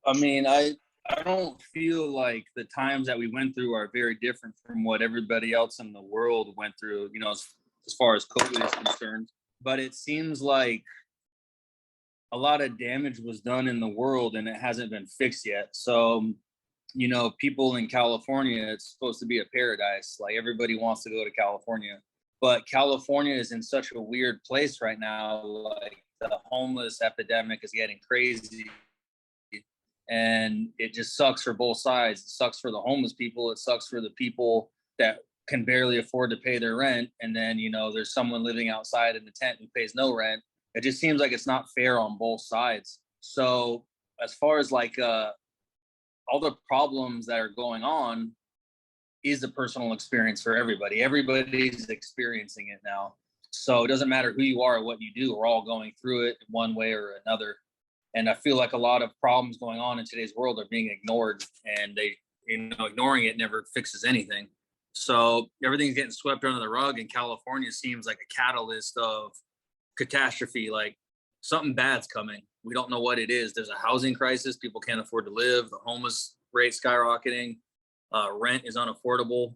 I mean, I don't feel like the times that we went through are very different from what everybody else in the world went through, you know, as far as COVID is concerned. But it seems like a lot of damage was done in the world and it hasn't been fixed yet. So, you know, people in California, it's supposed to be a paradise. Like everybody wants to go to California. But California is in such a weird place right now. Like the homeless epidemic is getting crazy. And it just sucks for both sides. It sucks for the homeless people. It sucks for the people that can barely afford to pay their rent. And then, you know, there's someone living outside in the tent who pays no rent. It just seems like it's not fair on both sides. So as far as like all the problems that are going on is a personal experience for everybody. Everybody's experiencing it now. So it doesn't matter who you are or what you do. We're all going through it one way or another. And I feel like a lot of problems going on in today's world are being ignored, and they, you know, ignoring it never fixes anything. So everything's getting swept under the rug, and California seems like a catalyst of catastrophe. Like something bad's coming. We don't know what it is. There's a housing crisis. People can't afford to live. The homeless rate skyrocketing. Rent is unaffordable.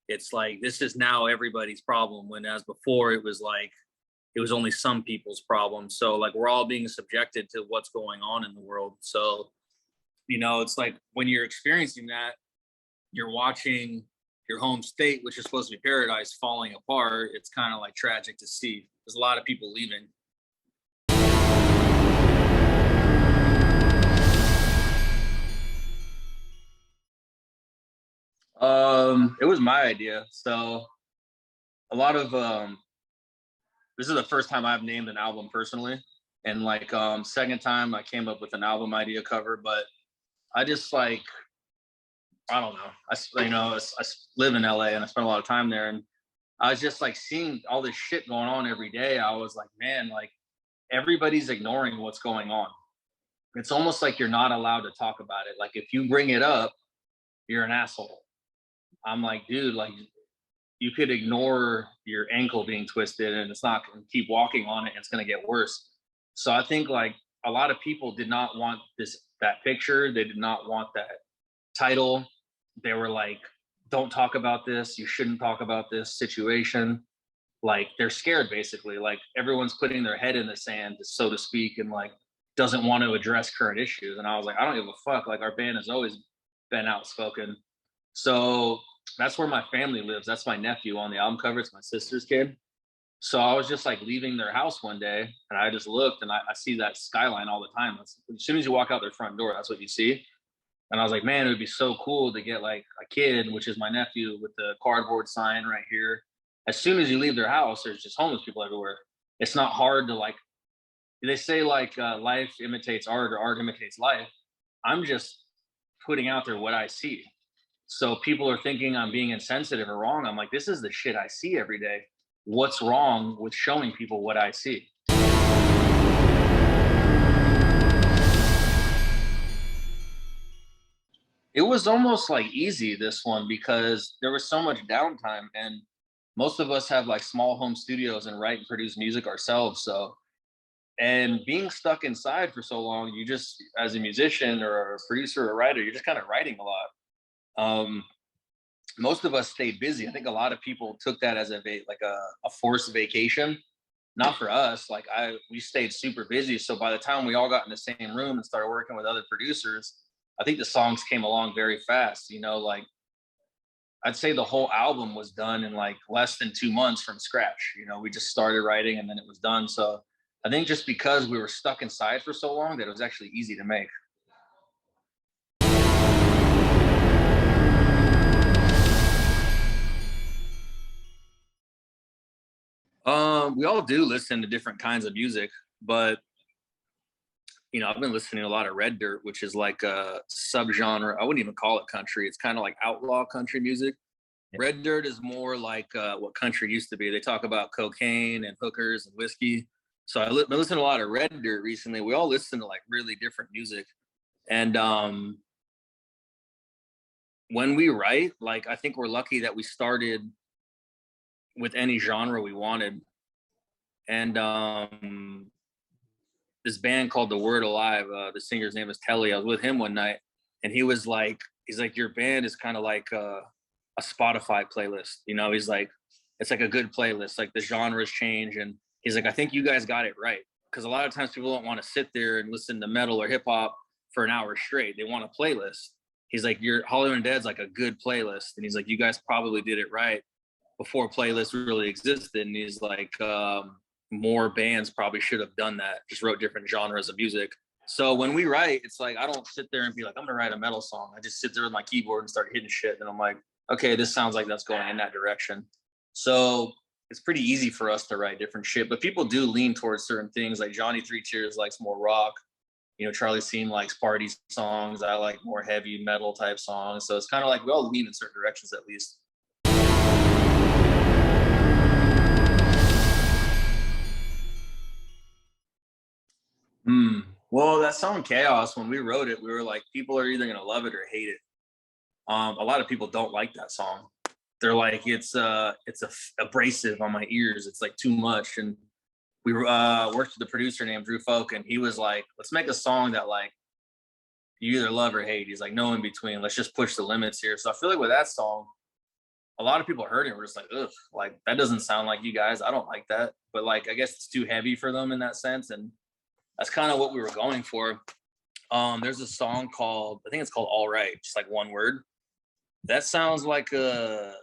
It's like this is now everybody's problem, when as before it was like it was only some people's problem. So like we're all being subjected to what's going on in the world. So, you know, it's like when you're experiencing that, you're watching your home state, which is supposed to be paradise, falling apart. It's kind of like tragic to see. There's a lot of people leaving. It was my idea. So a lot of this is the first time I've named an album personally, and like second time I came up with an album idea cover. But I just like, I don't know, I live in LA and I spend a lot of time there, and I was just like seeing all this shit going on every day. I was like, man, like everybody's ignoring what's going on. It's almost like you're not allowed to talk about it. Like if you bring it up, you're an asshole. I'm like, dude, like you could ignore your ankle being twisted and it's not going to keep walking on it. It's going to get worse. So I think like a lot of people did not want that picture. They did not want that title. They were like, don't talk about this. You shouldn't talk about this situation. Like they're scared basically. Like everyone's putting their head in the sand, so to speak, and like doesn't want to address current issues. And I was like, I don't give a fuck. Like our band has always been outspoken. So that's where my family lives. That's my nephew on the album cover. It's my sister's kid. So I was just like leaving their house one day and I just looked and I see that skyline all the time. As soon as you walk out their front door, that's what you see. And I was like, man, it would be so cool to get like a kid, which is my nephew, with the cardboard sign right here. As soon as you leave their house, there's just homeless people everywhere. It's not hard to like, they say like life imitates art or art imitates life. I'm just putting out there what I see. So people are thinking I'm being insensitive or wrong. I'm like, this is the shit I see every day. What's wrong with showing people what I see? It was almost like easy, this one, because there was so much downtime and most of us have like small home studios and write and produce music ourselves. So, and being stuck inside for so long, you just, as a musician or a producer or a writer, you're just kind of writing a lot. Most of us stayed busy. I think a lot of people took that as a forced vacation. Not for us. Like we stayed super busy. So by the time we all got in the same room and started working with other producers, I think the songs came along very fast. You know, like I'd say the whole album was done in like less than 2 months from scratch. You know, we just started writing and then it was done. So I think just because we were stuck inside for so long that it was actually easy to make. We all do listen to different kinds of music, but you know, I've been listening to a lot of Red Dirt, which is like a subgenre. I wouldn't even call it country. It's kind of like outlaw country music. Yeah. Red Dirt is more like what country used to be. They talk about cocaine and hookers and whiskey. So I've been listening to a lot of Red Dirt recently. We all listen to like really different music. And when we write, like, I think we're lucky that we started with any genre we wanted. And this band called The Word Alive. The singer's name is Telly. I was with him one night, and he's like, your band is kind of like a Spotify playlist. You know, he's like, it's like a good playlist. Like the genres change, and he's like, I think you guys got it right. Because a lot of times people don't want to sit there and listen to metal or hip hop for an hour straight. They want a playlist. He's like, your Hollywood Undead's like a good playlist. And he's like, you guys probably did it right before playlists really existed. And he's like, more bands probably should have done that, just wrote different genres of music. So when we write, it's like, I don't sit there and be like, I'm gonna write a metal song. I just sit there with my keyboard and start hitting shit. And I'm like, okay, this sounds like that's going in that direction. So it's pretty easy for us to write different shit, but people do lean towards certain things. Like Johnny Three Cheers likes more rock. You know, Charlie Sheen likes party songs. I like more heavy metal type songs. So it's kind of like we all lean in certain directions at least. Well, that song Chaos, when we wrote it, we were like, people are either going to love it or hate it. A lot of people don't like that song. They're like, it's abrasive on my ears. It's like too much. And we worked with a producer named Drew Folk, and he was like, let's make a song that like you either love or hate. He's like, no in between. Let's just push the limits here. So I feel like with that song, a lot of people heard it and were just like, ugh, like that doesn't sound like you guys. I don't like that. But like, I guess it's too heavy for them in that sense. And that's kind of what we were going for. There's a song called, I think it's called All Right, just like one word. That sounds like not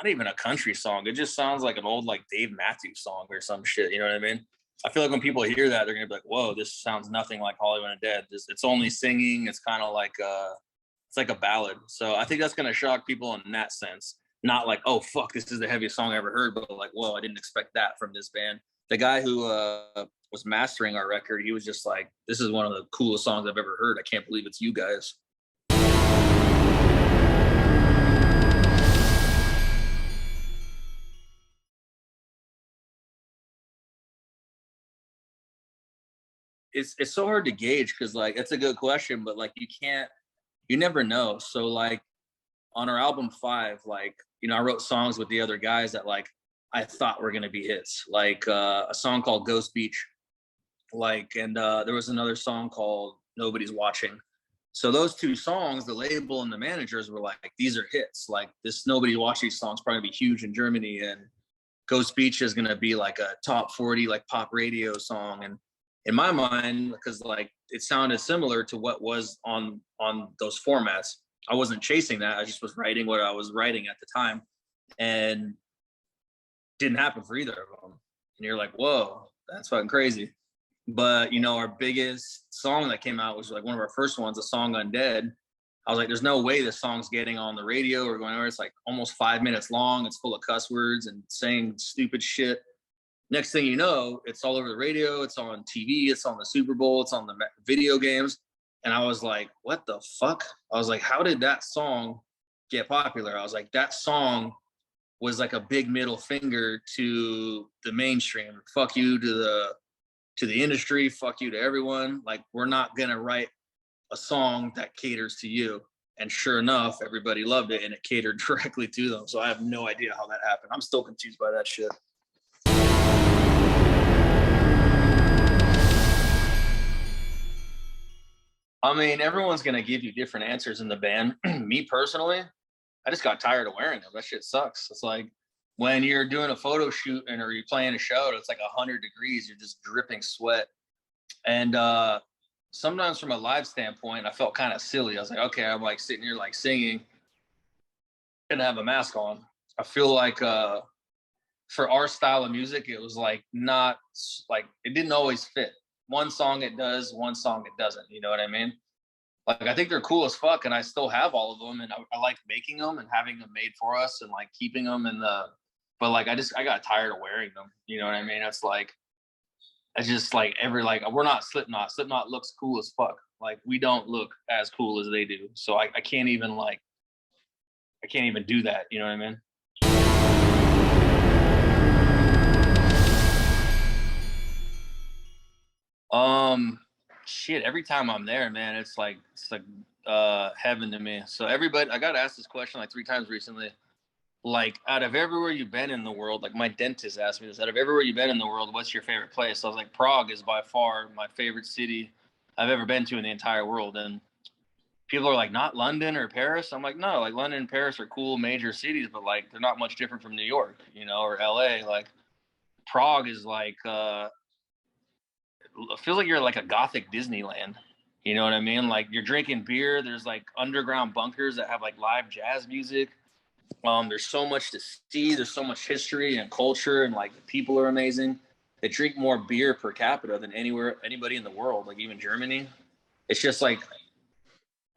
even a country song. It just sounds like an old like Dave Matthews song or some shit. You know what I mean? I feel like when people hear that, they're gonna be like, "Whoa, this sounds nothing like Hollywood Undead." It's only singing. It's kind of like it's like a ballad. So I think that's gonna shock people in that sense. Not like, "Oh fuck, this is the heaviest song I ever heard," but like, "Whoa, I didn't expect that from this band." The guy who was mastering our record, he was just like, "This is one of the coolest songs I've ever heard. I can't believe it's you guys." It's so hard to gauge because like it's a good question, but like you never know. So like on our album 5, like, you know, I wrote songs with the other guys that like I thought were gonna be hits, like a song called Ghost Beach, like, and there was another song called Nobody's Watching. So those two songs, the label and the managers were like, these are hits. Like this Nobody's Watching song's probably be huge in Germany, and Ghost Beach is gonna be like a top 40 like pop radio song. And in my mind, because like it sounded similar to what was on those formats, I wasn't chasing that. I just was writing what I was writing at the time, and didn't happen for either of them. And you're like, whoa, that's fucking crazy. But you know, our biggest song that came out was like one of our first ones, a song Undead. I was like, there's no way this song's getting on the radio or going anywhere. It's like almost 5 minutes long. It's full of cuss words and saying stupid shit. Next thing you know, it's all over the radio. It's on TV. It's on the Super Bowl. It's on the video games. And I was like, what the fuck? I was like, how did that song get popular? I was like, that song was like a big middle finger to the mainstream. Fuck you to the industry. Fuck you to everyone. Like, we're not going to write a song that caters to you. And sure enough, everybody loved it and it catered directly to them. So I have no idea how that happened. I'm still confused by that shit. I mean, everyone's going to give you different answers in the band. Me personally, I just got tired of wearing them. That shit sucks. It's like when you're doing a photo shoot and or you're playing a show, it's like 100 degrees. You're just dripping sweat. And sometimes from a live standpoint, I felt kind of silly. I was like, okay, I'm like sitting here like singing and have a mask on. I feel like for our style of music, it was like not like it didn't always fit. One song it does, one song it doesn't. You know what I mean? Like I think they're cool as fuck, and I still have all of them, and I like making them and having them made for us, and like keeping them in the. But like I got tired of wearing them. You know what I mean? It's like I just like we're not Slipknot. Slipknot looks cool as fuck. Like we don't look as cool as they do. So I can't even do that. You know what I mean? Shit, every time I'm there, man, it's like heaven to me. So everybody, I got asked this question like 3 times recently. like out of everywhere you've been in the world, like my dentist asked me this, out of everywhere you've been in the world, what's your favorite place? So I was like, Prague is by far my favorite city I've ever been to in the entire world. And people are like, not London or Paris. I'm like, no, like London and Paris are cool major cities, but like they're not much different from New York, you know, or LA. Like Prague is like it feels like you're like a gothic Disneyland. You know what I mean? Like you're drinking beer, there's like underground bunkers that have like live jazz music. There's so much to see. There's so much history and culture, and like the people are amazing. They drink more beer per capita than anybody in the world, like even Germany. It's just like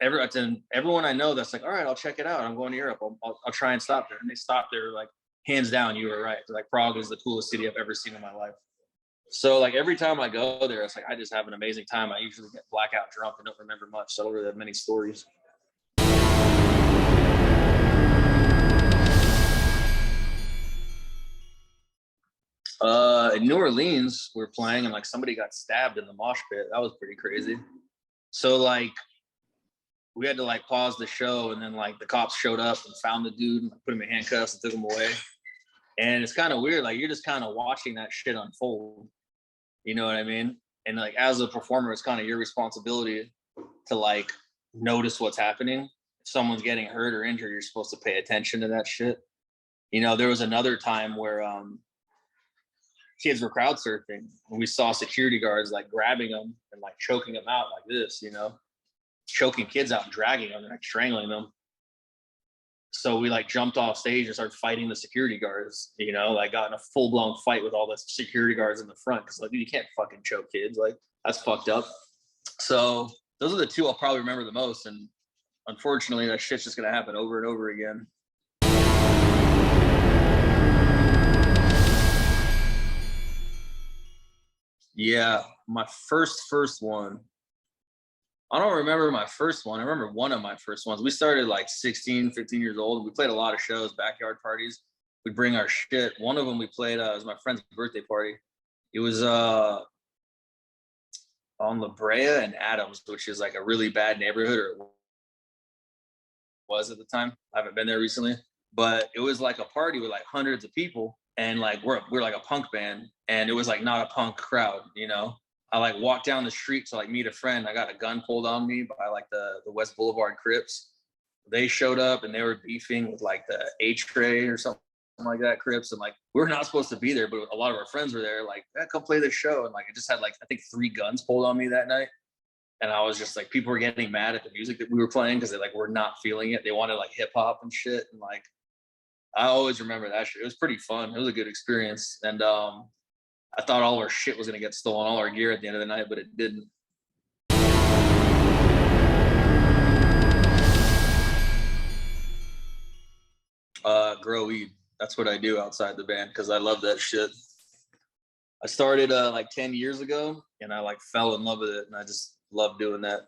everyone I know that's like, all right, I'll check it out. I'm going to Europe. I'll try and stop there. And they stop there, like hands down, you were right. Like Prague is the coolest city I've ever seen in my life. So like every time I go there, it's like I just have an amazing time. I usually get blackout drunk and don't remember much, so I don't really have many stories. In New Orleans, we're playing and like somebody got stabbed in the mosh pit. That was pretty crazy. So like we had to like pause the show, and then like the cops showed up and found the dude and put him in handcuffs and took him away. And it's kind of weird. Like you're just kind of watching that shit unfold. You know what I mean? And like as a performer, it's kind of your responsibility to like notice what's happening. If someone's getting hurt or injured, you're supposed to pay attention to that shit. You know, there was another time where kids were crowd surfing and we saw security guards like grabbing them and like choking them out like this, you know, choking kids out and dragging them and like strangling them. So we like jumped off stage and started fighting the security guards, you know, like got in a full-blown fight with all the security guards in the front because like, dude, you can't fucking choke kids, like that's fucked up. So those are the two I'll probably remember the most, and unfortunately that shit's just gonna happen over and over again. Yeah, my first one. I don't remember my first one. I remember one of my first ones. We started like 16, 15 years old. We played a lot of shows, backyard parties. We'd bring our shit. One of them we played, it was my friend's birthday party. It was on La Brea and Adams, which is like a really bad neighborhood, or it was at the time. I haven't been there recently. But it was like a party with like hundreds of people. And like we're like a punk band. And it was like not a punk crowd, you know? I like walked down the street to like meet a friend. I got a gun pulled on me by like the West Boulevard Crips. They showed up and they were beefing with like the A-Tray or something like that, Crips. And like we were not supposed to be there, but a lot of our friends were there. Like, yeah, come play this show. And like I just had like I think 3 guns pulled on me that night. And I was just like, people were getting mad at the music that we were playing because they like were not feeling it. They wanted like hip hop and shit. And like I always remember that shit. It was pretty fun. It was a good experience. And I thought all our shit was going to get stolen, all our gear at the end of the night, but it didn't. Grow weed. That's what I do outside the band because I love that shit. I started like 10 years ago and I like fell in love with it and I just love doing that.